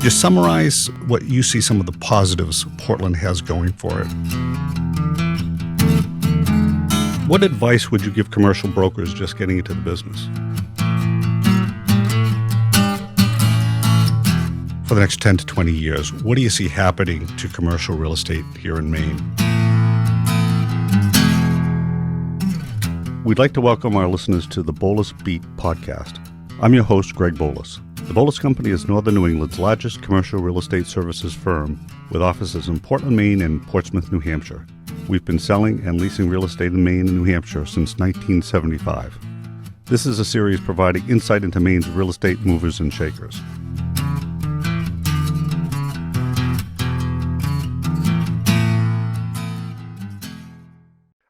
Just summarize what you see some of the positives Portland has going for it. What advice would you give commercial brokers just getting into the business? For the next 10 to 20 years, what do you see happening to commercial real estate here in Maine? We'd like to welcome our listeners to the Boulos Beat podcast. I'm your host, Greg Boulos. The Boulos Company is Northern New England's largest commercial real estate services firm with offices in Portland, Maine and Portsmouth, New Hampshire. We've been selling and leasing real estate in Maine and New Hampshire since 1975. This is a series providing insight into Maine's real estate movers and shakers.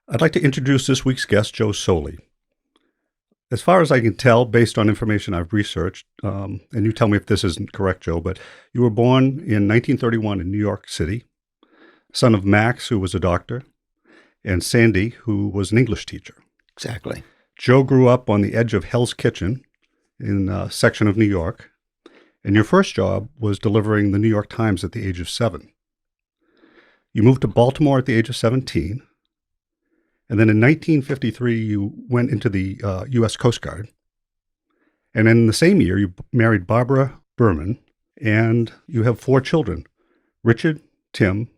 I'd like to introduce this week's guest, Joe Soley. As far as I can tell, based on information I've researched, and you tell me if this isn't correct, Joe, but you were born in 1931 in New York City, son of Max, who was a doctor, and Sandy, who was an English teacher. Exactly. Joe grew up on the edge of Hell's Kitchen in a section of New York, and your first job was delivering the New York Times at the age of 7. You moved to Baltimore at the age of 17. And then in 1953, you went into the U.S. Coast Guard. And in the same year, you married Barbara Berman, and you have 4 children, Richard, Tim,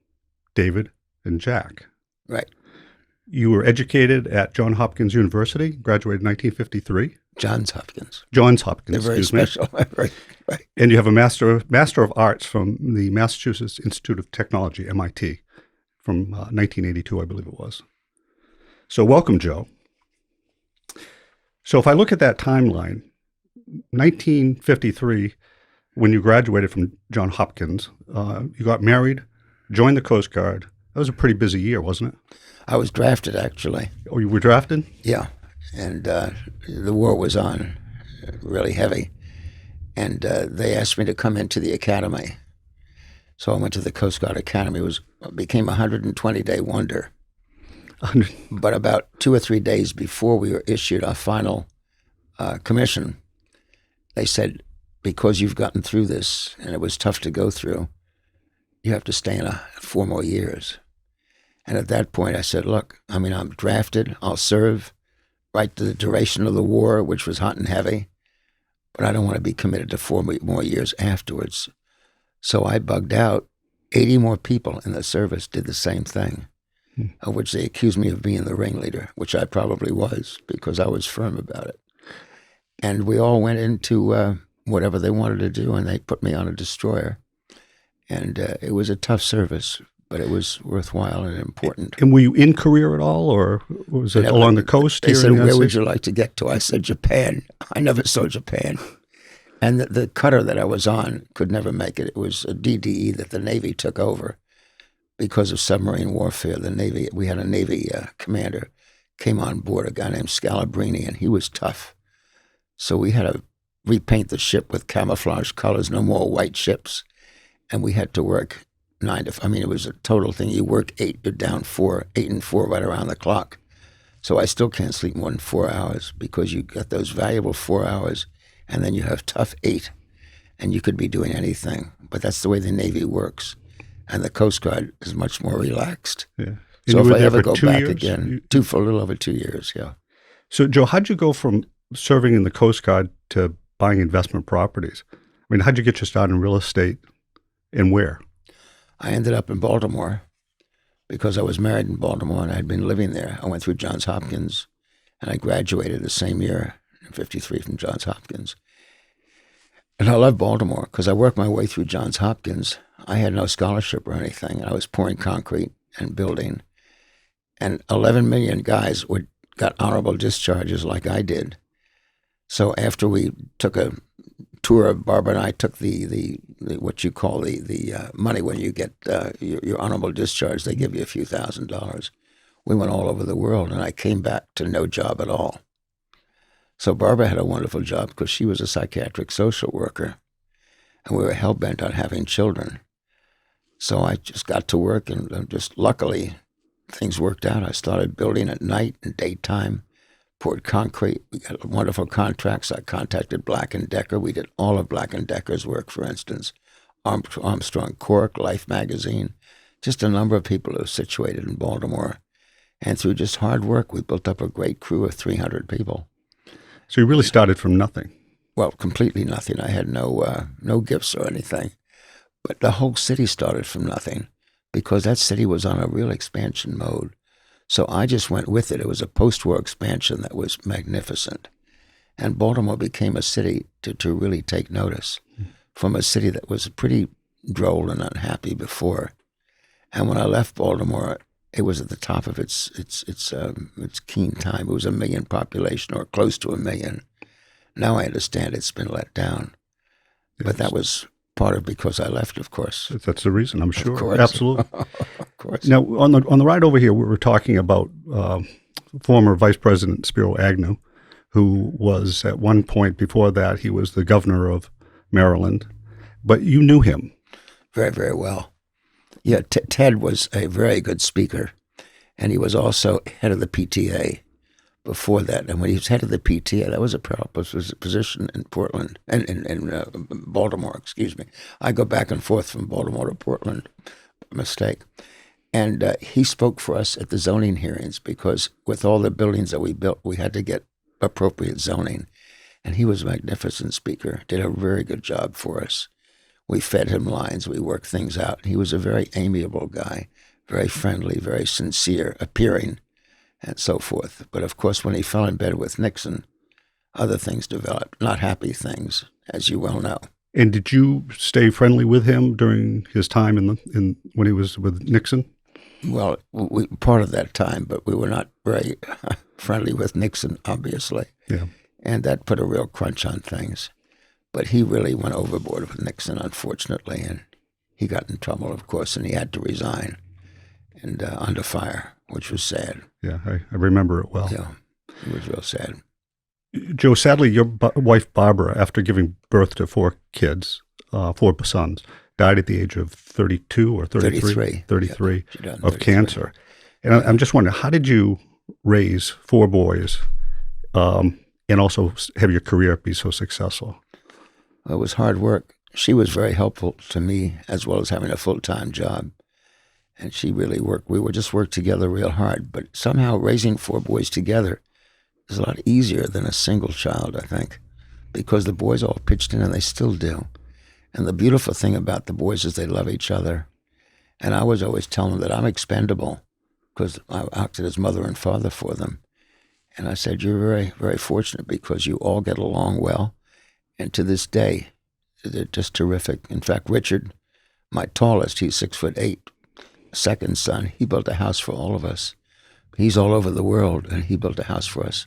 David, and Jack. Right. You were educated at Johns Hopkins University, graduated in 1953. Johns Hopkins. They're very special. Right. And you have a Master of Arts from the Massachusetts Institute of Technology, MIT, from 1982, I believe it was. So welcome, Joe. So if I look at that timeline, 1953, when you graduated from Johns Hopkins, you got married, joined the Coast Guard. That was a pretty busy year, wasn't it? I was drafted, actually. Oh, you were drafted? Yeah. And the war was on really heavy. And they asked me to come into the academy. So I went to the Coast Guard Academy. It became a 120-day wonder. But about 2 or 3 days before we were issued our final commission, they said, because you've gotten through this and it was tough to go through, you have to stay in 4 more years. And at that point I said, look, I'm drafted, I'll serve right to the duration of the war, which was hot and heavy, but I don't want to be committed to 4 more years afterwards. So I bugged out. 80 more people in the service did the same thing. Of which they accused me of being the ringleader, which I probably was because I was firm about it. And we all went into whatever they wanted to do, and they put me on a destroyer. And it was a tough service, but it was worthwhile and important. And were you in Korea at all, or was it along the coast? They said, where would you like to get to? I said, Japan. I never saw Japan. And the cutter that I was on could never make it. It was a DDE that the Navy took over. Because of submarine warfare, we had a Navy commander, came on board, a guy named Scalabrini, and he was tough. So we had to repaint the ship with camouflage colors, no more white ships. And we had to work 9 to 5. It was a total thing. You work 8, you're down 4, 8 and 4 right around the clock. So I still can't sleep more than 4 hours because you got those valuable 4 hours, and then you have tough 8, and you could be doing anything. But that's the way the Navy works. And the Coast Guard is much more relaxed. Yeah. So if I ever go back again, for a little over 2 years, yeah. So, Joe, how'd you go from serving in the Coast Guard to buying investment properties? How'd you get your start in real estate and where? I ended up in Baltimore because I was married in Baltimore and I had been living there. I went through Johns Hopkins and I graduated the same year, in 53, from Johns Hopkins. And I love Baltimore because I worked my way through Johns Hopkins. I had no scholarship or anything. I was pouring concrete and building. And 11 million guys got honorable discharges like I did. So after we took a tour, Barbara and I took the what you call the money when you get your honorable discharge. They give you a few $1,000s. We went all over the world, and I came back to no job at all. So Barbara had a wonderful job because she was a psychiatric social worker, and we were hell-bent on having children. So I just got to work, and just luckily things worked out. I started building at night and daytime, poured concrete. We got wonderful contracts. I contacted Black & Decker. We did all of Black & Decker's work, for instance, Armstrong Cork, Life magazine, just a number of people who are situated in Baltimore. And through just hard work, we built up a great crew of 300 people. So you really started from nothing. Well, completely nothing. I had no gifts or anything. But the whole city started from nothing because that city was on a real expansion mode. So I just went with it. It was a post-war expansion that was magnificent. And Baltimore became a city to really take notice from a city that was pretty droll and unhappy before. And when I left Baltimore, it was at the top of its keen time. It was 1 million population or close to 1 million. Now I understand it's been let down. Yes. But that was part of because I left, of course. That's the reason, I'm sure. Of course. Absolutely. Of course. Now, on the ride over here, we were talking about former Vice President Spiro Agnew, who was at one point before that, he was the governor of Maryland. But you knew him. Very, very well. Yeah, Ted was a very good speaker, and he was also head of the PTA before that. And when he was head of the PTA, that was a position in Portland, and in Baltimore, excuse me. I go back and forth from Baltimore to Portland, mistake. And he spoke for us at the zoning hearings because with all the buildings that we built, we had to get appropriate zoning. And he was a magnificent speaker, did a very good job for us. We fed him lines, we worked things out. He was a very amiable guy, very friendly, very sincere, appearing, and so forth. But of course, when he fell in bed with Nixon, other things developed, not happy things, as you well know. And did you stay friendly with him during his time in when he was with Nixon? Well, we part of that time, but we were not very friendly with Nixon, obviously. Yeah. And that put a real crunch on things. But he really went overboard with Nixon, unfortunately, and he got in trouble, of course, and he had to resign and under fire, which was sad. Yeah, I remember it well. Yeah, it was real sad. Joe, sadly, your wife, Barbara, after giving birth to 4 kids, 4 sons, died at the age of 32 or 33? 33 yeah, of 33. cancer. And I'm just wondering, how did you raise 4 boys and also have your career be so successful? It was hard work. She was very helpful to me as well as having a full-time job. And she really worked. We would just work together real hard. But somehow raising 4 boys together is a lot easier than a single child, I think, because the boys all pitched in and they still do. And the beautiful thing about the boys is they love each other. And I was always telling them that I'm expendable because I acted as mother and father for them. And I said, you're very, very fortunate because you all get along well. And to this day, they're just terrific. In fact, Richard, my tallest, he's 6'8", second son, he built a house for all of us. He's all over the world, and he built a house for us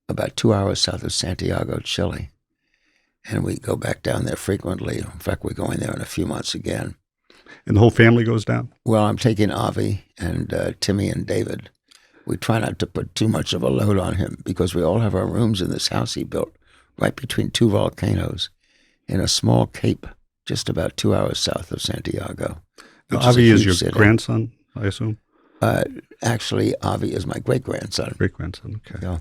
about 2 hours south of Santiago, Chile. And we go back down there frequently. In fact, we're going there in a few months again. And the whole family goes down? Well, I'm taking Avi and Timmy and David. We try not to put too much of a load on him because we all have our rooms in this house he built right between 2 volcanoes in a small cape just about 2 hours south of Santiago. Avi is your grandson, I assume? Actually, Avi is my great-grandson. Great-grandson, okay. Yeah.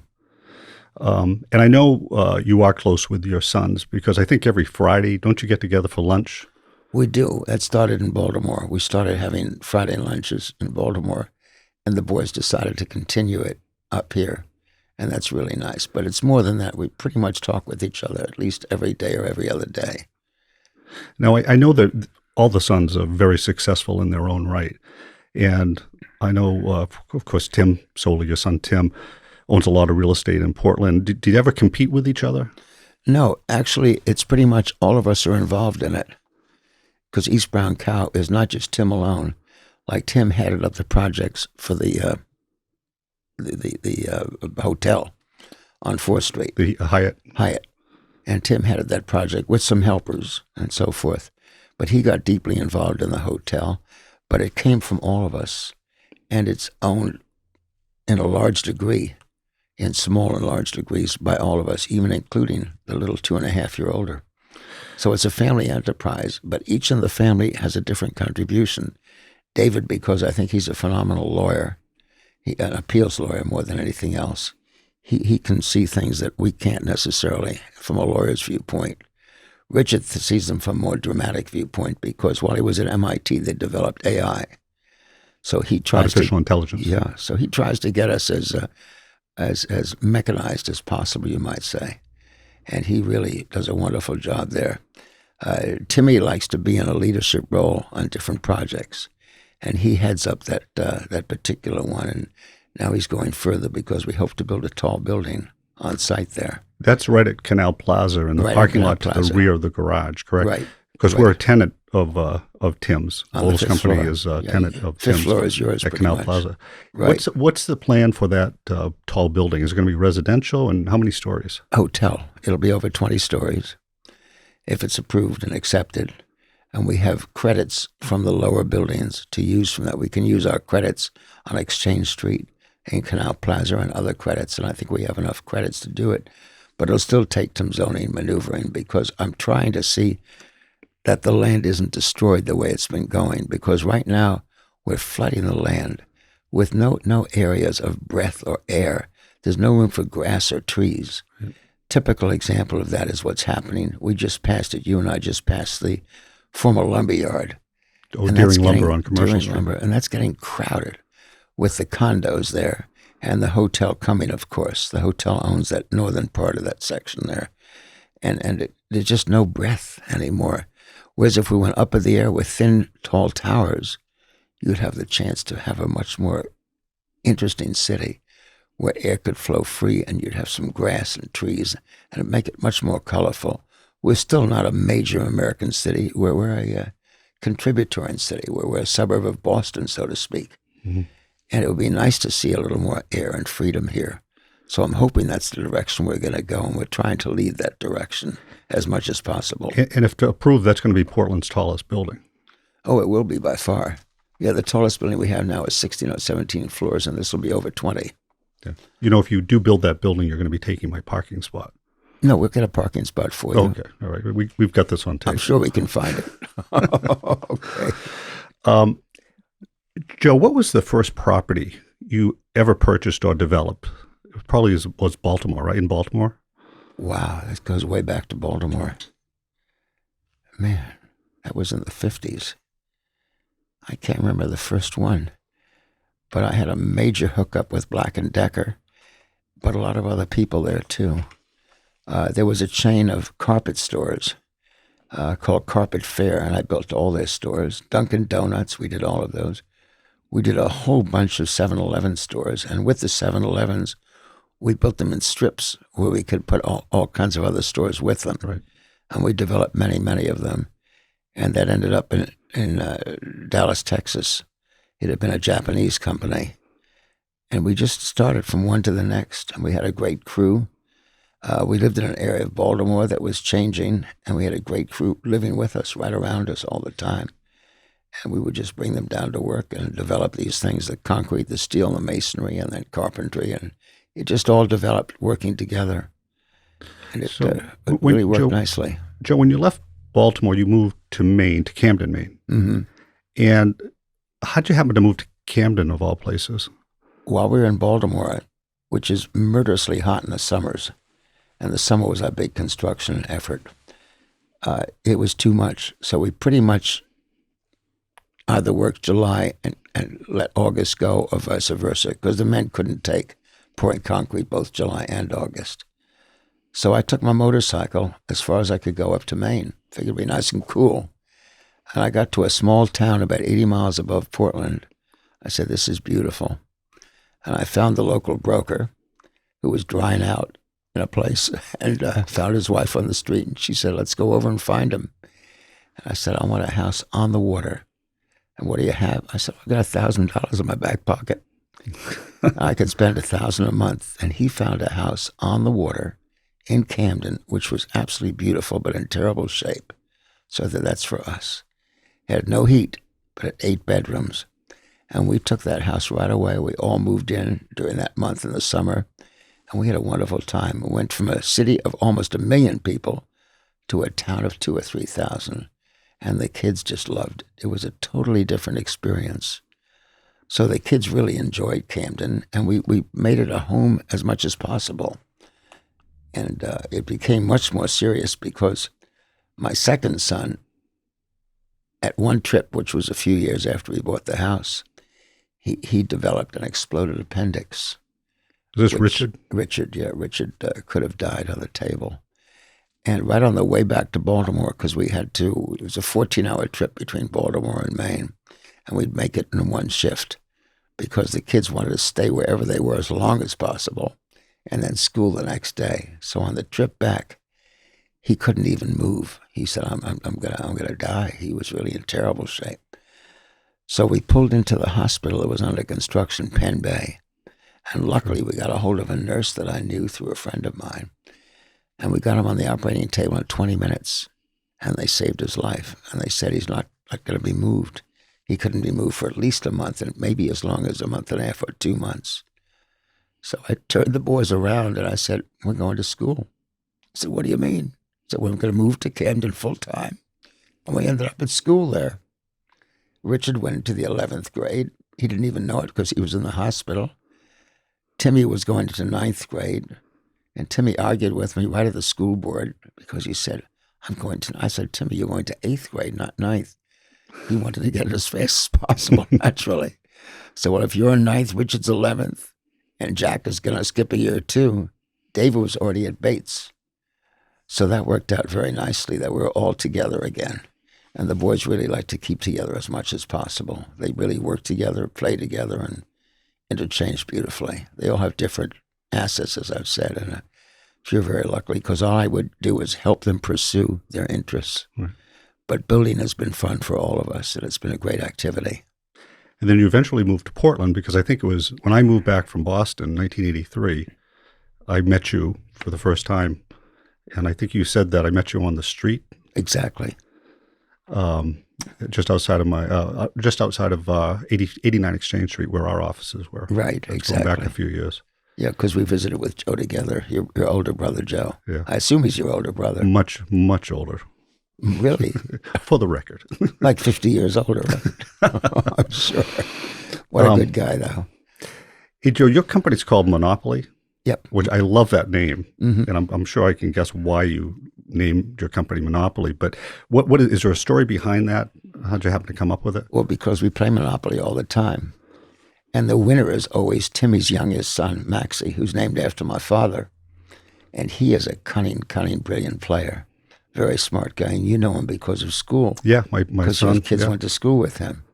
And I know you are close with your sons because I think every Friday, don't you get together for lunch? We do. That started in Baltimore. We started having Friday lunches in Baltimore, and the boys decided to continue it up here. And that's really nice. But it's more than that. We pretty much talk with each other at least every day or every other day. Now, I know that all the sons are very successful in their own right. And I know, of course, Tim Soley, your son Tim, owns a lot of real estate in Portland. Did you ever compete with each other? No, actually, it's pretty much all of us are involved in it. Because East Brown Cow is not just Tim alone. Like Tim headed up the projects for the hotel on 4th Street. The Hyatt. Hyatt. And Tim headed that project with some helpers and so forth. But he got deeply involved in the hotel. But it came from all of us. And it's owned in a large degree, in small and large degrees, by all of us, even including the little 2.5-year-older. So it's a family enterprise, but each in the family has a different contribution. David, because I think he's a phenomenal lawyer, an appeals lawyer more than anything else. He can see things that we can't necessarily from a lawyer's viewpoint. Richard sees them from a more dramatic viewpoint because while he was at MIT, they developed AI. So he tries Artificial intelligence. Yeah, so he tries to get us as mechanized as possible, you might say. And he really does a wonderful job there. Timmy likes to be in a leadership role on different projects, and he heads up that particular one. And now he's going further because we hope to build a tall building on site there. That's right at Canal Plaza in the Right at parking Canal lot to the Plaza. rear of the garage, correct? Right. Because Right. we're a tenant of Tim's. On the Boulos fifth Company floor. is a Yeah, tenant of Tim's. fifth floor is yours, at pretty Canal much. Plaza. Right. What's the plan for that tall building? Is it going to be residential, and how many stories? Hotel. It'll be over 20 stories if it's approved and accepted. And we have credits from the lower buildings to use from that. We can use our credits on Exchange Street and Canal Plaza and other credits, and I think we have enough credits to do it. But it'll still take some zoning maneuvering because I'm trying to see that the land isn't destroyed the way it's been going, because right now we're flooding the land with no areas of breath or air. There's no room for grass or trees. Right. Typical example of that is what's happening. We just passed it. You and I just passed the former lumber yard. Oh, Deering Lumber on Commercial Street. Lumber, and that's getting crowded with the condos there and the hotel coming, of course. The hotel owns that northern part of that section there. And there's just no breath anymore. Whereas if we went up in the air with thin, tall towers, you'd have the chance to have a much more interesting city where air could flow free and you'd have some grass and trees and it'd make it much more colorful. We're still not a major American city. We're a contributory city. We're a suburb of Boston, so to speak. Mm-hmm. And it would be nice to see a little more air and freedom here. So I'm hoping that's the direction we're going to go, and we're trying to lead that direction as much as possible. And if approved, that's going to be Portland's tallest building. Oh, it will be by far. Yeah, the tallest building we have now is 16 or 17 floors, and this will be over 20. Yeah. You know, if you do build that building, you're going to be taking my parking spot. No, we'll get a parking spot for you. Okay, all right. We've got this on tape. I'm sure we can find it. Okay. Joe, what was the first property you ever purchased or developed? It probably was Baltimore, right? In Baltimore? Wow, that goes way back to Baltimore. Man, that was in the 50s. I can't remember the first one, but I had a major hookup with Black & Decker, but a lot of other people there too. There was a chain of carpet stores called Carpet Fair, and I built all their stores. Dunkin' Donuts, we did all of those. We did a whole bunch of 7-Eleven stores, and with the 7-Elevens, we built them in strips where we could put all kinds of other stores with them. Right. And we developed many, many of them. And that ended up in Dallas, Texas. It had been a Japanese company. And we just started from one to the next, and we had a great crew. We lived in an area of Baltimore that was changing, and we had a great crew living with us, right around us all the time. And we would just bring them down to work and develop these things, the concrete, the steel, the masonry, and then carpentry. And it just all developed working together. And it really worked nicely. Joe, when you left Baltimore, you moved to Maine, to Camden, Maine. Mm-hmm. And how'd you happen to move to Camden, of all places? While we were in Baltimore, which is murderously hot in the summers, and the summer was our big construction effort, it was too much. So we pretty much either worked July and let August go, or vice versa, because the men couldn't take pouring concrete both July and August. So I took my motorcycle as far as I could go up to Maine. Figured it'd be nice and cool. And I got to a small town about 80 miles above Portland. I said, this is beautiful. And I found the local broker who was drying out in a place, and found his wife on the street. And she said, let's go over and find him. And I said, I want a house on the water. And what do you have? I said, I've got $1,000 in my back pocket. I could spend $1,000 a month. And he found a house on the water in Camden, which was absolutely beautiful, but in terrible shape. So that's for us. It had no heat, but it had 8 bedrooms. And we took that house right away. We all moved in during that month in the summer, and we had a wonderful time. We went from a city of almost 1 million people to a town of 2,000 or 3,000, and the kids just loved it. It was a totally different experience. So the kids really enjoyed Camden, and we made it a home as much as possible. And it became much more serious because My second son, at one trip, which was a few years after we bought the house, he developed an exploded appendix. Is this Richard? Richard, yeah. Richard could have died on the table. And right on the way back to Baltimore, because it was a 14-hour trip between Baltimore and Maine, and we'd make it in one shift because the kids wanted to stay wherever they were as long as possible and then school the next day. So on the trip back, he couldn't even move. He said, I'm gonna die. He was really in terrible shape. So we pulled into the hospital that was under construction, Penn Bay. And luckily, we got a hold of a nurse that I knew through a friend of mine. And we got him on the operating table in 20 minutes. And they saved his life. And they said he's not going to be moved. He couldn't be moved for at least a month, and maybe as long as a month and a half or 2 months. So I turned the boys around and I said, we're going to school. I said, what do you mean? I said, well, I'm going to move to Camden full time. And we ended up at school there. Richard went into the 11th grade. He didn't even know it because he was in the hospital. Timmy was going into 9th grade. And Timmy argued with me right at the school board because he said, I said, Timmy, you're going to 8th grade, not 9th. He wanted to get it as fast as possible, naturally. So, well, if you're in 9th, Richard's 11th, and Jack is going to skip a year too. David was already at Bates. So that worked out very nicely that we were all together again. And the boys really like to keep together as much as possible. They really work together, play together, and interchange beautifully. They all have different assets, as I've said, and I feel very lucky because all I would do is help them pursue their interests. Right. But building has been fun for all of us, and it's been a great activity. And then you eventually moved to Portland because I think it was when I moved back from Boston in 1983, I met you for the first time. And I think you said that I met you on the street. Exactly. Just outside of 89 Exchange Street, where our offices were. Right, That's exactly. Going back a few years. Yeah, because we visited with Joe together, your older brother, Joe. Yeah. I assume he's your older brother. Much, much older. Really? For the record. Like 50 years older, right? I'm sure. What a good guy, though. Hey, Joe, your company's called Monopoly. Yep. Which I love that name, mm-hmm. and I'm sure I can guess why you named your company Monopoly. But what is there a story behind that? How'd you happen to come up with it? Well, because we play Monopoly all the time, and the winner is always Timmy's youngest son, Maxie, who's named after my father, and he is a cunning, brilliant player, very smart guy, and you know him because of school. Yeah, my son. Because his kids went to school with him,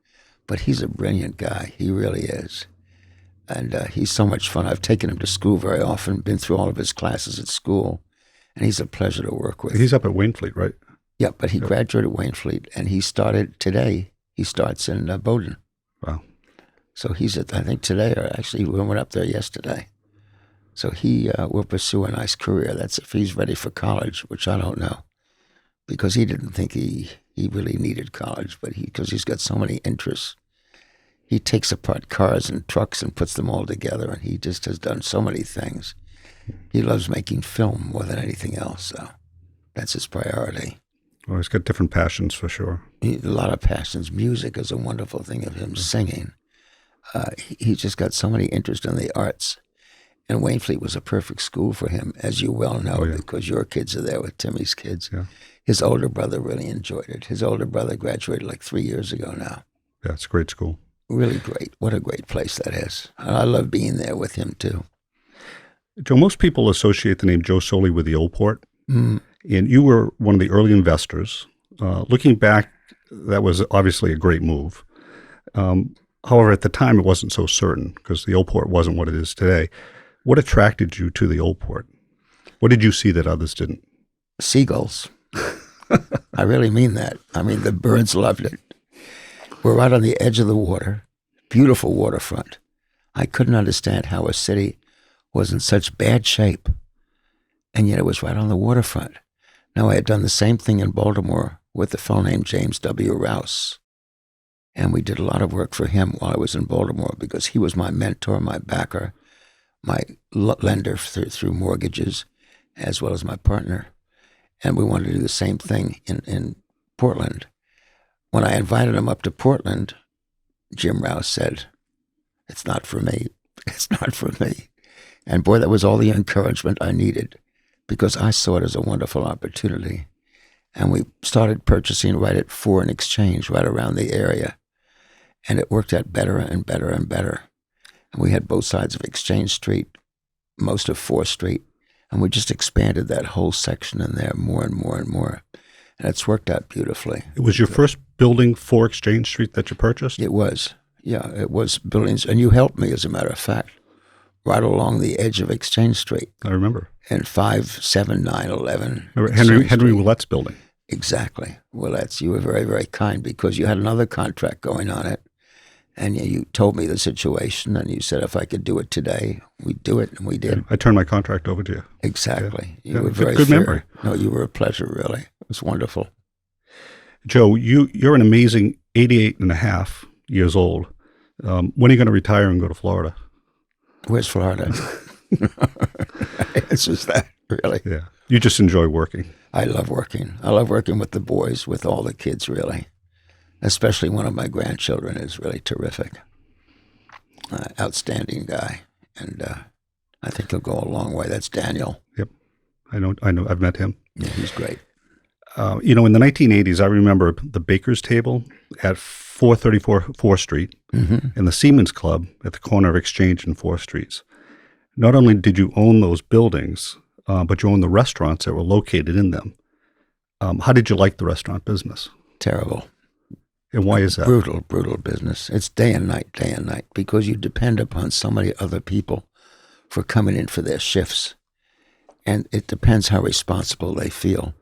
but he's a brilliant guy. He really is. And he's so much fun. I've taken him to school very often, been through all of his classes at school, and he's a pleasure to work with. He's up at Waynfleet, right? Yeah, but he graduated at Waynfleet, and he started today. He starts in Bowdoin. Wow. So he's I think today, or actually we went up there yesterday. So he will pursue a nice career. That's if he's ready for college, which I don't know, because he didn't think he really needed college, but because he's got so many interests. He takes apart cars and trucks and puts them all together, and he just has done so many things. He loves making film more than anything else, so that's his priority. Well, he's got different passions for sure. A lot of passions. Music is a wonderful thing of him singing. He's just got so many interests in the arts. And Waynfleet was a perfect school for him, as you well know, because your kids are there with Timmy's kids. Yeah. His older brother really enjoyed it. His older brother graduated like 3 years ago now. Yeah, it's a great school. Really great. What a great place that is. And I love being there with him, too. Joe, most people associate the name Joe Soley with the Old Port. Mm. And you were one of the early investors. Looking back, that was obviously a great move. However, at the time, it wasn't so certain because the Old Port wasn't what it is today. What attracted you to the Old Port? What did you see that others didn't? Seagulls. I really mean that. I mean, the birds loved it. We're right on the edge of the water, beautiful waterfront. I couldn't understand how a city was in such bad shape, and yet it was right on the waterfront. Now, I had done the same thing in Baltimore with a fellow named James W. Rouse, and we did a lot of work for him while I was in Baltimore because he was my mentor, my backer, my lender through mortgages, as well as my partner. And we wanted to do the same thing in Portland. When I invited him up to Portland, Jim Rouse said, "It's not for me. It's not for me." And boy, that was all the encouragement I needed because I saw it as a wonderful opportunity. And we started purchasing right at 4 and Exchange, right around the area. And it worked out better and better and better. And we had both sides of Exchange Street, most of 4th Street, and we just expanded that whole section in there more and more and more. And it's worked out beautifully. It was your first building for Exchange Street that you purchased? It was. Yeah, it was buildings. And you helped me, as a matter of fact, right along the edge of Exchange Street. I remember. In 5, 7, 9, 11. Henry Willette's building. Exactly. Willette's. You were very, very kind because you had another contract going on it. And you told me the situation, and you said if I could do it today, we'd do it, and we did. Yeah, I turned my contract over to you. Exactly. Yeah. You were very good fair. memory. No, you were a pleasure, really. It was wonderful. Joe, you're an amazing 88 and a half years old. When are you going to retire and go to Florida? Where's Florida? It's just that, really. Yeah. You just enjoy working. I love working. I love working with the boys, with all the kids, really. Especially one of my grandchildren is really terrific. Outstanding guy. And I think he'll go a long way. That's Daniel. Yep. I know. I've met him. Yeah, he's great. In the 1980s, I remember the Baker's Table at 434 4th Street and the Seamen's Club at the corner of Exchange and 4th Streets. Not only did you own those buildings, but you owned the restaurants that were located in them. How did you like the restaurant business? Terrible. And why is that? Brutal business. It's day and night, because you depend upon so many other people for coming in for their shifts. And it depends how responsible they feel.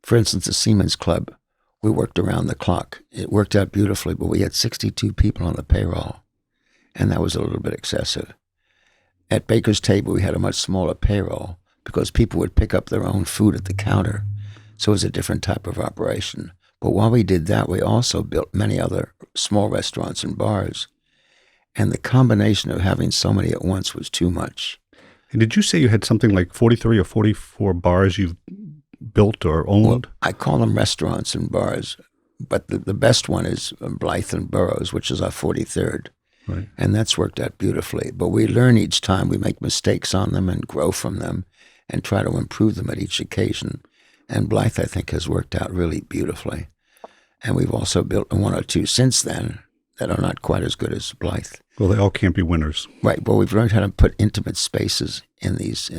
For instance, the Seamen's Club, we worked around the clock. It worked out beautifully, but we had 62 people on the payroll, and that was a little bit excessive. At Baker's Table, we had a much smaller payroll because people would pick up their own food at the counter, so it was a different type of operation. But while we did that, we also built many other small restaurants and bars, and the combination of having so many at once was too much. And did you say you had something like 43 or 44 bars you've built or owned? Well, I call them restaurants and bars, but the best one is Blythe and Burroughs, which is our 43rd. Right. And that's worked out beautifully. But we learn each time. We make mistakes on them and grow from them and try to improve them at each occasion. And Blythe, I think, has worked out really beautifully. And we've also built one or two since then that are not quite as good as Blythe. Well, they all can't be winners. Right. Well, we've learned how to put intimate spaces in these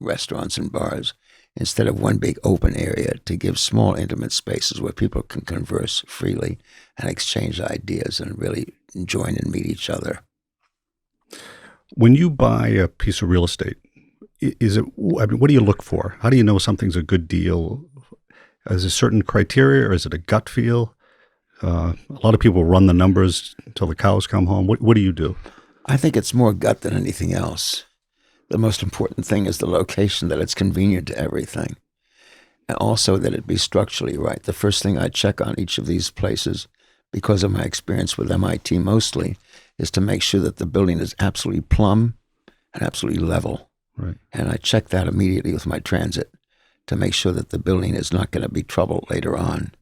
restaurants and bars instead of one big open area, to give small intimate spaces where people can converse freely and exchange ideas and really join and meet each other. When you buy a piece of real estate, what do you look for? How do you know something's a good deal? Is it certain criteria, or is it a gut feel? A lot of people run the numbers until the cows come home. What do you do? I think it's more gut than anything else. The most important thing is the location, that it's convenient to everything, and also that it be structurally right. The first thing I check on each of these places, because of my experience with MIT mostly, is to make sure that the building is absolutely plumb and absolutely level. Right. And I check that immediately with my transit to make sure that the building is not going to be trouble later on.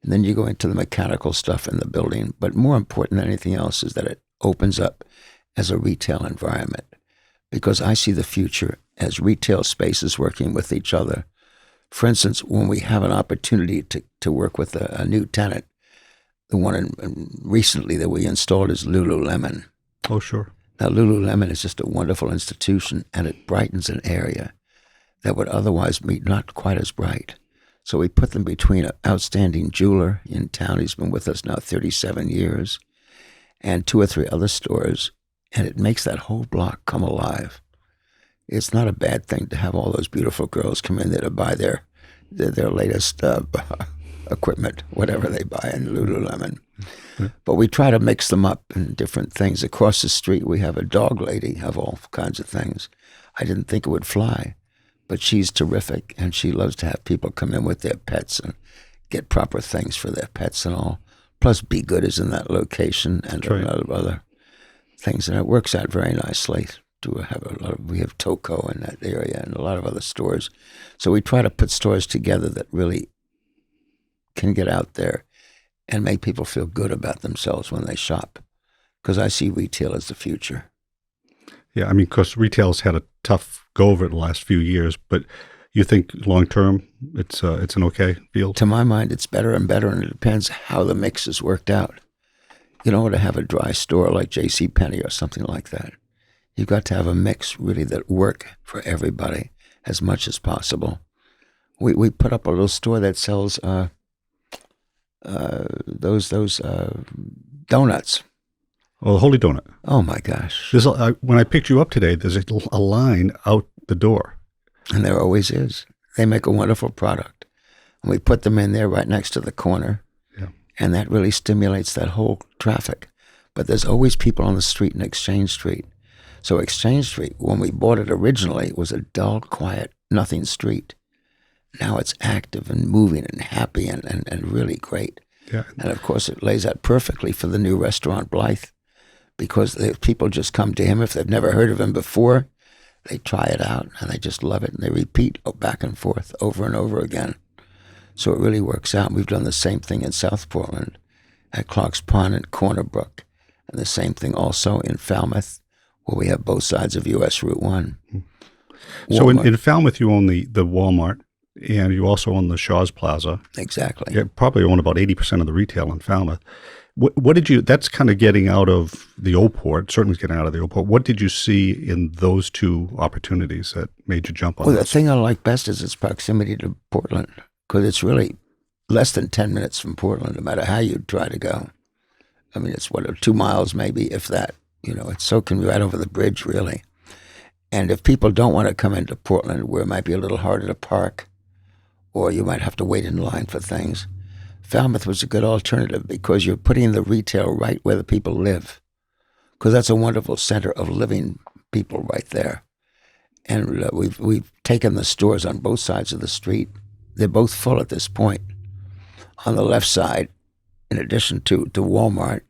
And then you go into the mechanical stuff in the building. But more important than anything else is that it opens up as a retail environment, because I see the future as retail spaces working with each other. For instance, when we have an opportunity to work with a new tenant, the one recently that we installed is Lululemon. Oh, sure. Now, Lululemon is just a wonderful institution, and it brightens an area that would otherwise be not quite as bright. So we put them between an outstanding jeweler in town. He's been with us now 37 years, and 2 or 3 other stores, and it makes that whole block come alive. It's not a bad thing to have all those beautiful girls come in there to buy their latest equipment, whatever they buy in Lululemon. Mm-hmm. But we try to mix them up in different things. Across the street, we have a dog lady of all kinds of things. I didn't think it would fly, but she's terrific, and she loves to have people come in with their pets and get proper things for their pets and all. Plus, Be Good is in that location, and a lot of other things, and it works out very nicely to have we have Toco in that area and a lot of other stores. So we try to put stores together that really can get out there and make people feel good about themselves when they shop, because I see retail as the future. Yeah, I mean, because retail's had a tough go over it the last few years, but You think long term it's an okay field? To my mind, it's better and better, and it depends how the mix is worked out. You don't want to have a dry store like J.C. Penney or something like that. You've got to have a mix really that work for everybody as much as possible. We put up a little store that sells those donuts. Oh, the Holy Donut. Oh my gosh! When I picked you up today, there's a line out the door. And there always is. They make a wonderful product. And we put them in there right next to the corner. Yeah. And that really stimulates that whole traffic. But there's always people on the street in Exchange Street. So Exchange Street, when we bought it originally, was a dull, quiet, nothing street. Now it's active and moving and happy and really great. Yeah. And of course, it lays out perfectly for the new restaurant, Blythe, because the people just come to him if they've never heard of him before. They try it out, and they just love it, and they repeat back and forth over and over again. So it really works out. We've done the same thing in South Portland, at Clark's Pond and Corner Brook, and the same thing also in Falmouth, where we have both sides of U.S. Route 1. So in Falmouth, you own the Walmart, and you also own the Shaw's Plaza. Exactly. You probably own about 80% of the retail in Falmouth. What did you, that's kind of getting out of the old port, certainly getting out of the old port. What did you see in those two opportunities that made you jump on Well, this? the thing I like best is its proximity to Portland, because it's really less than 10 minutes from Portland, no matter how you try to go. I mean, it's 2 miles maybe, if that. It's so can be right over the bridge, really. And if people don't want to come into Portland, where it might be a little harder to park, or you might have to wait in line for things, Falmouth was a good alternative because you're putting the retail right where the people live, because that's a wonderful center of living people right there. And we've taken the stores on both sides of the street. They're both full at this point. On the left side, in addition to Walmart,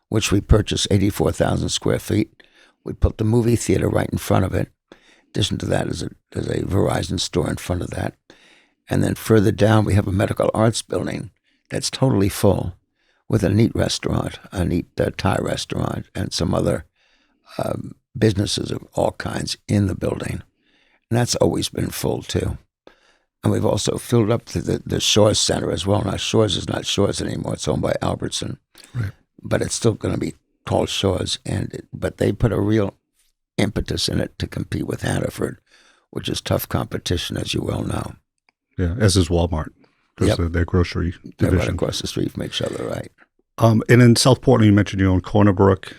which we purchased 84,000 square feet, we put the movie theater right in front of it. In addition to that, there's a Verizon store in front of that. And then further down, we have a medical arts building that's totally full, with a neat restaurant, a neat Thai restaurant, and some other businesses of all kinds in the building. And that's always been full, too. And we've also filled up the Shores Center as well. Now, Shores is not Shores anymore. It's owned by Albertson. Right. But it's still going to be called Shores. But they put a real impetus in it to compete with Hannaford, which is tough competition, as you well know. Yeah, as is Walmart, because Yep. their grocery They're right division. across the street from each other, right? And in South Portland, you mentioned you own Corner Brook,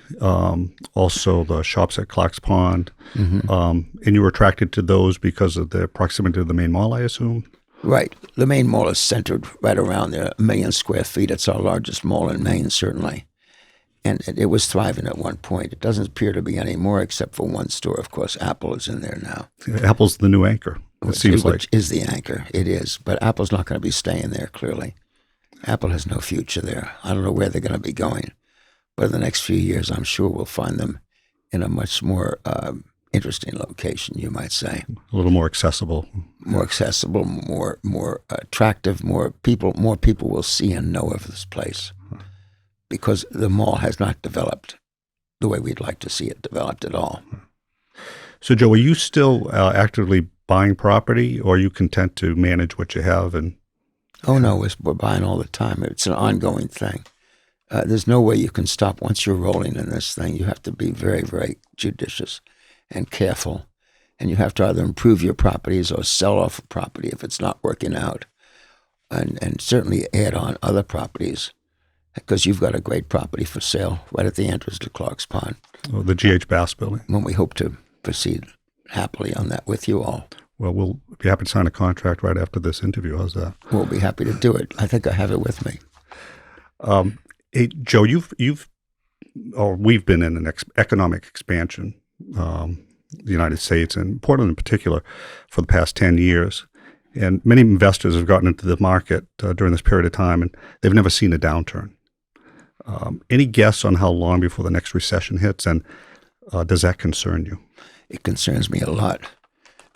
also the shops at Clark's Pond, and you were attracted to those because of their proximity to the main mall, I assume? Right. The main mall is centered right around there, 1 million square feet. It's our largest mall in Maine, certainly. And it was thriving at one point. It doesn't appear to be anymore, except for one store. Of course, Apple is in there now. Apple's the new anchor, it seems like. Which is the anchor. It is. But Apple's not going to be staying there, clearly. Apple has no future there. I don't know where they're going to be going. But in the next few years, I'm sure we'll find them in a much more interesting location, you might say. A little more accessible. More accessible, more attractive, more people will see and know of this place, because the mall has not developed the way we'd like to see it developed at all. So, Joe, are you still actively buying property, or are you content to manage what you have? Oh, no, we're buying all the time. It's an ongoing thing. There's no way you can stop once you're rolling in this thing. You have to be very, very judicious and careful. And you have to either improve your properties or sell off a property if it's not working out. And certainly add on other properties, because you've got a great property for sale right at the entrance to Clark's Pond. Oh, the G.H. Bass building. When we hope to proceed happily on that with you all. Well, we'll be happy to sign a contract right after this interview. How's that? We'll be happy to do it. I think I have it with me. Hey, Joe, we've been in an economic expansion, the United States and Portland in particular, for the past 10 years. And many investors have gotten into the market during this period of time, and they've never seen a downturn. Any guess on how long before the next recession hits, and does that concern you? It concerns me a lot.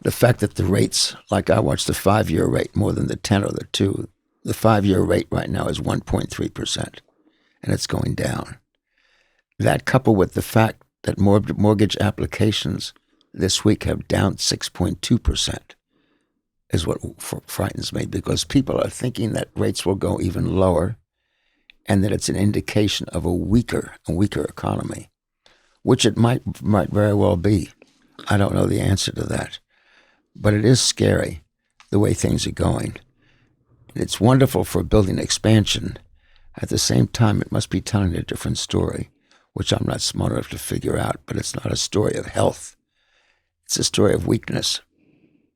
The fact that the rates, like I watch the 5-year rate more than the 10 or the 2, the 5-year rate right now is 1.3%, and it's going down. That, coupled with the fact that mortgage applications this week have down 6.2%. is what frightens me, because people are thinking that rates will go even lower and that it's an indication of a weaker economy, which it might very well be. I don't know the answer to that. But it is scary the way things are going. It's wonderful for building expansion. At the same time, it must be telling a different story, which I'm not smart enough to figure out, but it's not a story of health. It's a story of weakness.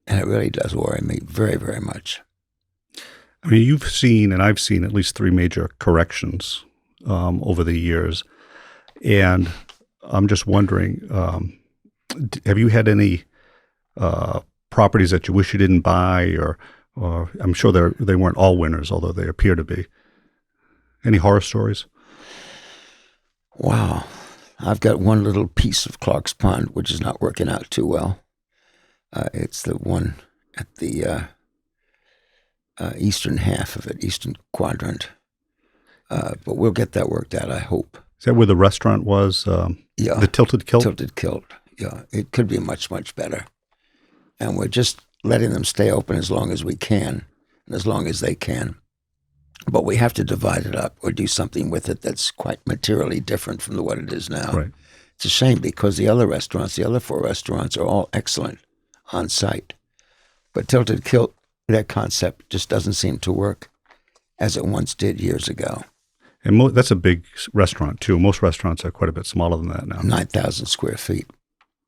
And it really does worry me very, very much. I mean, you've seen, and I've seen at least 3 major corrections over the years. And I'm just wondering, have you had any properties that you wish you didn't buy, or I'm sure they weren't all winners, although they appear to be. Any horror stories? Wow. I've got one little piece of Clark's Pond, which is not working out too well. It's the one at the eastern half of it, eastern quadrant. But we'll get that worked out, I hope. Is that where the restaurant was? Yeah. The Tilted Kilt? Tilted Kilt, yeah. It could be much, much better. And we're just letting them stay open as long as we can, and as long as they can. But we have to divide it up or do something with it that's quite materially different from what it is now. Right. It's a shame, because the other 4 restaurants are all excellent on site. But Tilted Kilt, that concept just doesn't seem to work as it once did years ago. And that's a big restaurant, too. Most restaurants are quite a bit smaller than that now. 9,000 square feet.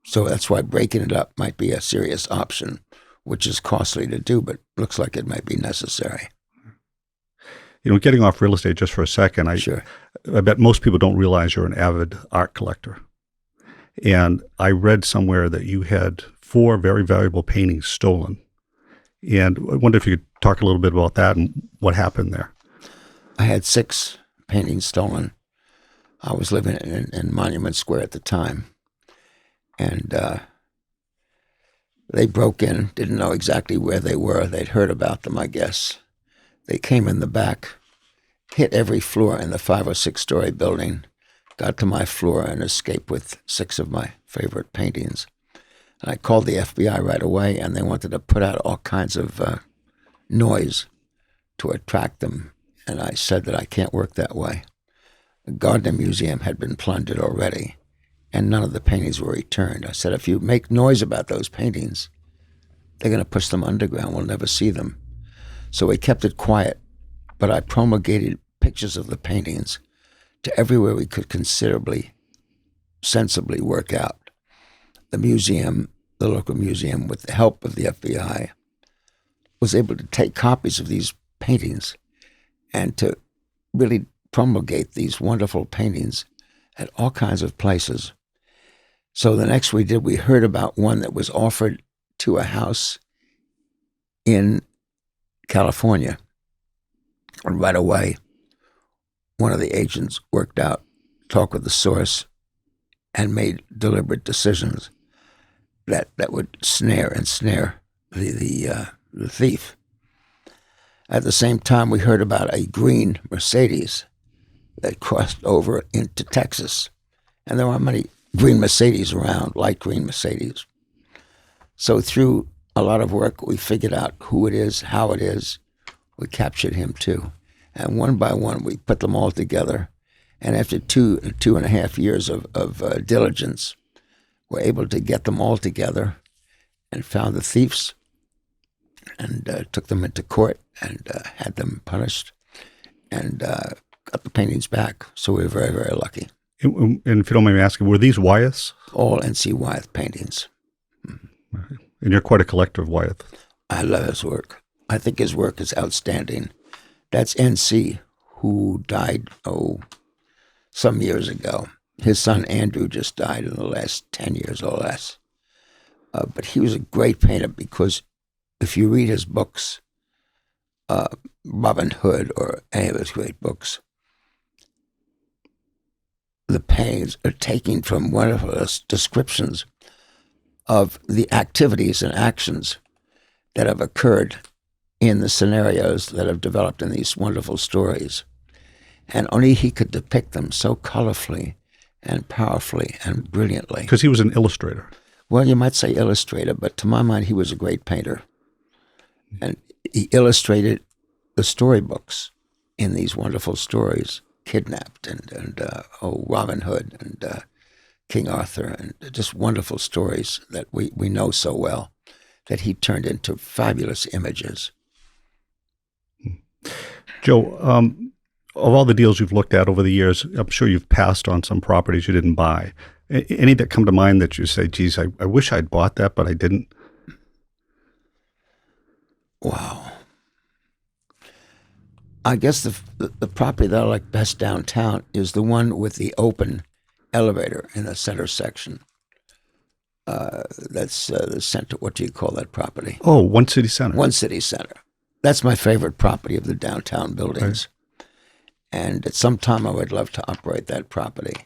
So that's why breaking it up might be a serious option, which is costly to do, but looks like it might be necessary. You know, getting off real estate just for a second, Sure. I bet most people don't realize you're an avid art collector. And I read somewhere that you had 4 very valuable paintings stolen. And I wonder if you could talk a little bit about that and what happened there. I had 6 paintings stolen. I was living in Monument Square at the time. And they broke in, didn't know exactly where they were. They'd heard about them, I guess. They came in the back, hit every floor in the 5 or 6 story building, got to my floor, and escaped with 6 of my favorite paintings. And I called the FBI right away, and they wanted to put out all kinds of noise to attract them. And I said that I can't work that way. The Gardner Museum had been plundered already, and none of the paintings were returned. I said, if you make noise about those paintings, they're going to push them underground. We'll never see them. So we kept it quiet, but I promulgated pictures of the paintings to everywhere we could sensibly work out. The museum, the local museum, with the help of the FBI, was able to take copies of these paintings and to really promulgate these wonderful paintings at all kinds of places. So the next we heard about one that was offered to a house in California. And right away, one of the agents worked out, talked with the source, and made deliberate decisions that would snare the thief. At the same time, we heard about a green Mercedes that crossed over into Texas. And there aren't many green Mercedes around, light green Mercedes. So through a lot of work, we figured out who it is, how it is. We captured him too. And one by one, we put them all together. And after 2.5 years of diligence, we're able to get them all together and found the thieves and took them into court and had them punished and got the paintings back. So we were very, very lucky. And if you don't mind me asking, were these Wyatt's? All N.C. Wyatt paintings. And you're quite a collector of Wyatt. I love his work. I think his work is outstanding. That's N.C., who died, some years ago. His son Andrew just died in the last 10 years or less. But he was a great painter because if you read his books, Robin Hood or any of his great books, the paintings are taken from wonderful descriptions of the activities and actions that have occurred in the scenarios that have developed in these wonderful stories. And only he could depict them so colorfully and powerfully and brilliantly. Because he was an illustrator. Well, you might say illustrator, but to my mind, he was a great painter. And he illustrated the storybooks in these wonderful stories, Kidnapped and Robin Hood and King Arthur, and just wonderful stories that we know so well, that he turned into fabulous images. Joe, of all the deals you've looked at over the years, I'm sure you've passed on some properties you didn't buy. Any that come to mind that you say, geez, I wish I'd bought that, but I didn't? Wow. I guess the property that I like best downtown is the one with the open elevator in the center section. That's the center. What do you call that property? Oh, One City Center. One City Center. That's my favorite property of the downtown buildings. Right. And at some time I would love to operate that property.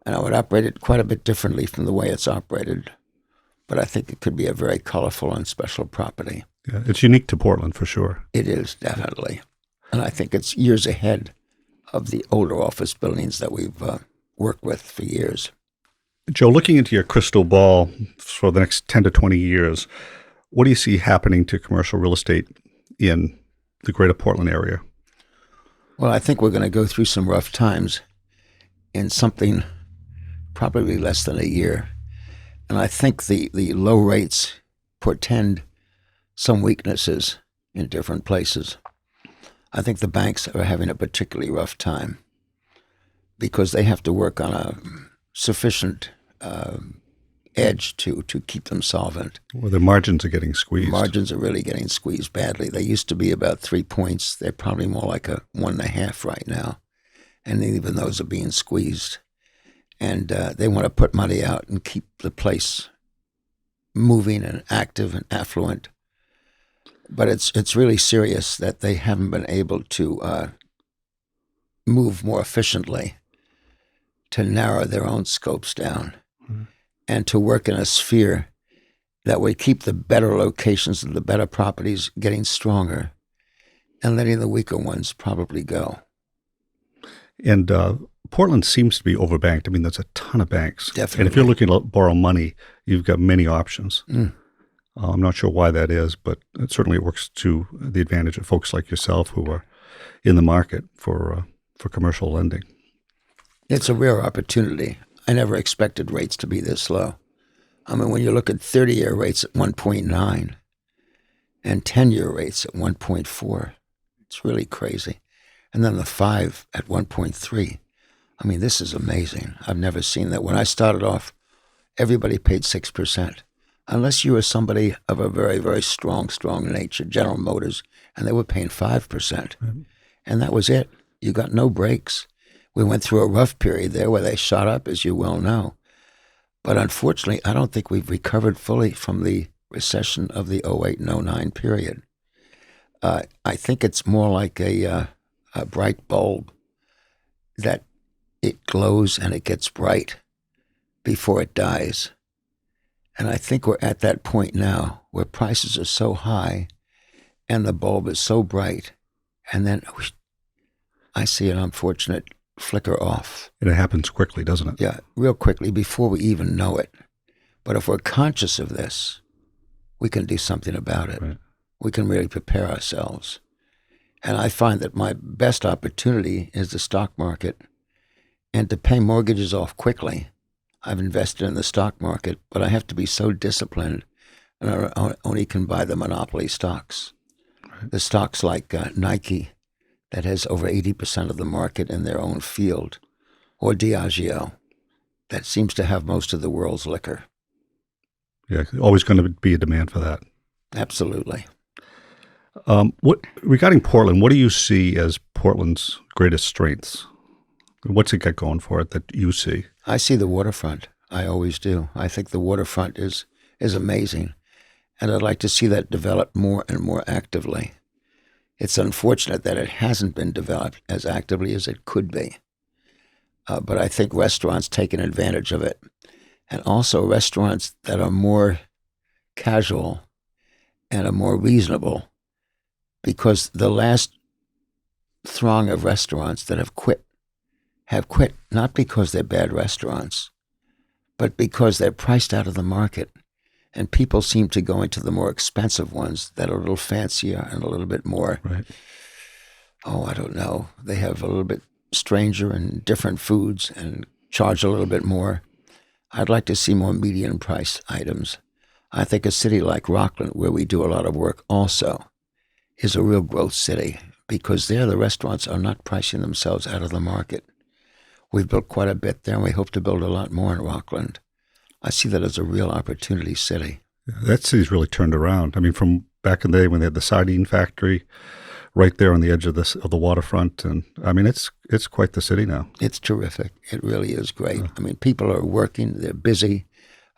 And I would operate it quite a bit differently from the way it's operated. But I think it could be a very colorful and special property. Yeah, it's unique to Portland for sure. It is, definitely. And I think it's years ahead of the older office buildings that we've worked with for years. Joe, looking into your crystal ball for the next 10 to 20 years, what do you see happening to commercial real estate in the greater Portland area? Well, I think we're going to go through some rough times in something probably less than a year. And I think the low rates portend some weaknesses in different places. I think the banks are having a particularly rough time because they have to work on a sufficient edge to keep them solvent. Well, their margins are getting squeezed. Margins are really getting squeezed badly. They used to be about 3 points. They're probably more like a 1.5 right now. And even those are being squeezed. And they want to put money out and keep the place moving and active and affluent. But it's really serious that they haven't been able to move more efficiently, to narrow their own scopes down, and to work in a sphere that would keep the better locations and the better properties getting stronger and letting the weaker ones probably go. And Portland seems to be overbanked. I mean, there's a ton of banks. Definitely. And if you're looking to borrow money, you've got many options. I'm not sure why that is, but certainly it works to the advantage of folks like yourself who are in the market for commercial lending. It's a rare opportunity. I never expected rates to be this low. I mean, when you look at 30-year rates at 1.9 and 10-year rates at 1.4, it's really crazy. And then the 5 at 1.3. I mean, this is amazing. I've never seen that. When I started off, everybody paid 6%. Unless you were somebody of a very, very strong nature, General Motors, and they were paying 5%. And that was it. You got no breaks. We went through a rough period there where they shot up, as you well know. But unfortunately, I don't think we've recovered fully from the recession of the 08 and 09 period. I think it's more like a bright bulb that it glows and it gets bright before it dies. And I think we're at that point now where prices are so high and the bulb is so bright, and then whoosh, I see an unfortunate flicker off. And it happens quickly, doesn't it? Yeah, real quickly before we even know it. But if we're conscious of this, we can do something about it. Right. We can really prepare ourselves. And I find that my best opportunity is the stock market and to pay mortgages off quickly. I've invested in the stock market, but I have to be so disciplined, and I only can buy the monopoly stocks. Right. The stocks like Nike, that has over 80% of the market in their own field, or Diageo, that seems to have most of the world's liquor. Yeah, always going to be a demand for that. Absolutely. Regarding Portland, what do you see as Portland's greatest strengths? What's it got going for it that you see? I see the waterfront. I always do. I think the waterfront is amazing, and I'd like to see that develop more and more actively. It's unfortunate that it hasn't been developed as actively as it could be, but I think restaurants taking advantage of it, and also restaurants that are more casual and are more reasonable, because the last throng of restaurants that have quit not because they're bad restaurants, but because they're priced out of the market And people seem to go into the more expensive ones that are a little fancier and a little bit more, Right. I don't know. They have a little bit stranger and different foods and charge a little bit more. I'd like to see more median price items. I think a city like Rockland, where we do a lot of work also, is a real growth city because there the restaurants are not pricing themselves out of the market. We've built quite a bit there, and we hope to build a lot more in Rockland. I see that as a real opportunity city. That city's really turned around. I mean, from back in the day when they had the sardine factory right there on the edge of the waterfront, and I mean, it's quite the city now. It's terrific. It really is great. I mean, people are working. They're busy.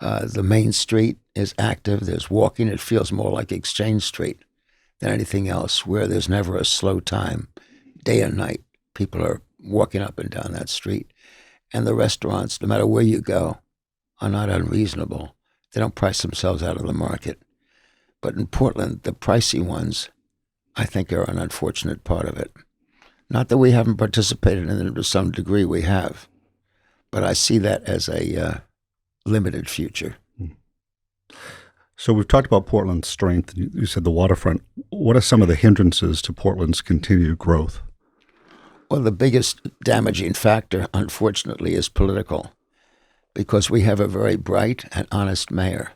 The main street is active. There's walking. It feels more like Exchange Street than anything else, where there's never a slow time. Day and night, people are walking up and down that street. And the restaurants, no matter where you go, are not unreasonable. They don't price themselves out of the market. But in Portland, the pricey ones, I think, are an unfortunate part of it. Not that we haven't participated in it to some degree, we have. But I see that as a limited future. So we've talked about Portland's strength. You said the waterfront. What are some of the hindrances to Portland's continued growth? Well, the biggest damaging factor, unfortunately, is political, because we have a very bright and honest mayor.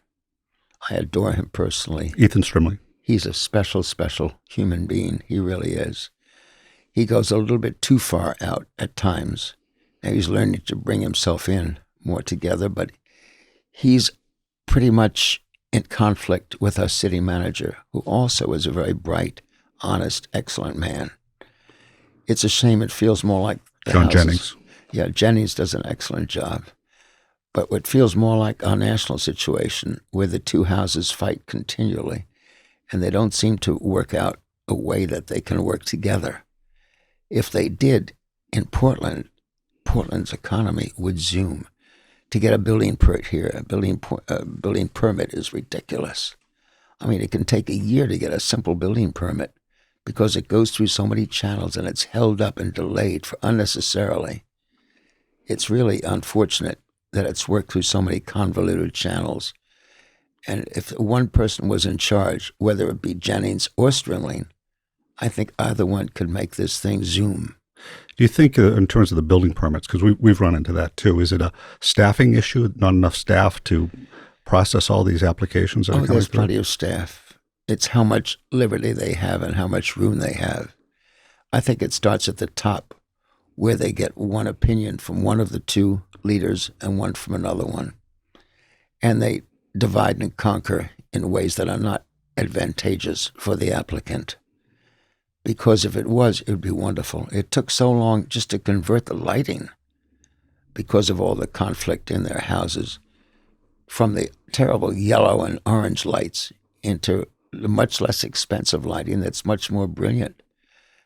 I adore him personally. Ethan Strimley. He's a special, special human being. He really is. He goes a little bit too far out at times. Now he's learning to bring himself in more together, but he's pretty much in conflict with our city manager, who also is a very bright, honest, excellent man. It's a shame it feels more like John Jennings. Yeah, Jennings does an excellent job. But what feels more like our national situation, where the two houses fight continually, and they don't seem to work out a way that they can work together. If they did, in Portland, Portland's economy would zoom. To get a building permit here, a building permit is ridiculous. I mean, it can take a year to get a simple building permit because it goes through so many channels and it's held up and delayed for unnecessarily. It's really unfortunate that it's worked through so many convoluted channels. And if one person was in charge, whether it be Jennings or Strimling, I think either one could make this thing zoom. Do you think, in terms of the building permits, because we've run into that too, is it a staffing issue, not enough staff to process all these applications that are coming There's through? plenty of staff. It's how much liberty they have and how much room they have. I think it starts at the top, where they get one opinion from one of the two leaders and one from another one. And they divide and conquer in ways that are not advantageous for the applicant. Because if it was, it would be wonderful. It took so long just to convert the lighting because of all the conflict in their houses, from the terrible yellow and orange lights into the much less expensive lighting that's much more brilliant.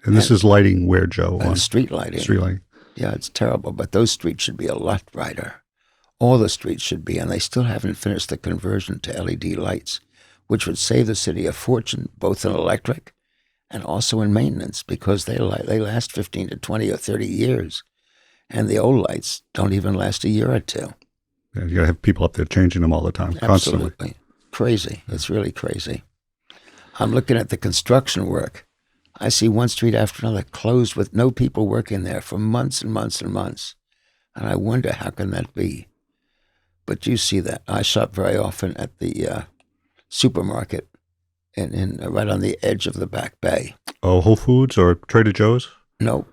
And this is lighting where, Joe? On Street lighting. Street lighting. Yeah, it's terrible, but those streets should be a lot brighter. All the streets should be, and they still haven't finished the conversion to LED lights, which would save the city a fortune, both in electric and also in maintenance, because they last 15 to 20 or 30 years, and the old lights don't even last a year or two. Yeah, you got to have people up there changing them all the time, constantly. Absolutely. Crazy. It's really crazy. I'm looking at the construction work. I see one street after another closed with no people working there for months and months and months. And I wonder, how can that be? But you see that. I shop very often at the supermarket right on the edge of the Back Bay. Oh, Whole Foods or Trader Joe's? No,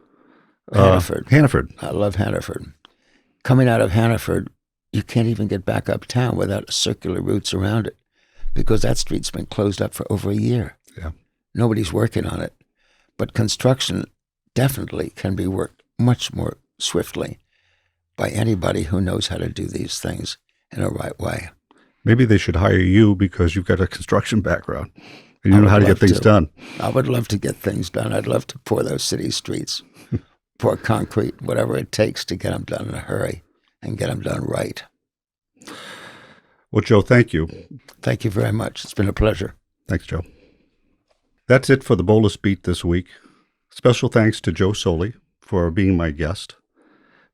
Hannaford. Hannaford. I love Hannaford. Coming out of Hannaford, you can't even get back uptown without circular routes around it, because that street's been closed up for over a year. Yeah. Nobody's working on it. But construction definitely can be worked much more swiftly by anybody who knows how to do these things in a right way. Maybe they should hire you because you've got a construction background and you know how to get things done. I would love to get things done. I'd love to pour those city streets, pour concrete, whatever it takes to get them done in a hurry and get them done right. Well, Joe, thank you. Thank you very much. It's been a pleasure. Thanks, Joe. That's it for the Boulos Beat this week. Special thanks to Joe Soley for being my guest.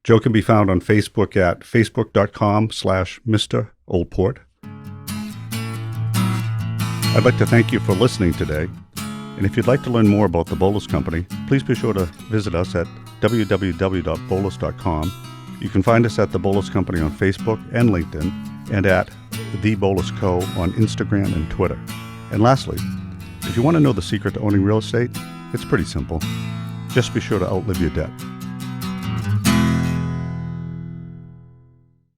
Joe can be found on Facebook at facebook.com/Mr. Oldport. I'd like to thank you for listening today. And if you'd like to learn more about the Boulos Company, please be sure to visit us at www.boulos.com. You can find us at The Boulos Company on Facebook and LinkedIn, and at The Boulos Co. on Instagram and Twitter. And lastly, if you want to know the secret to owning real estate, it's pretty simple. Just be sure to outlive your debt.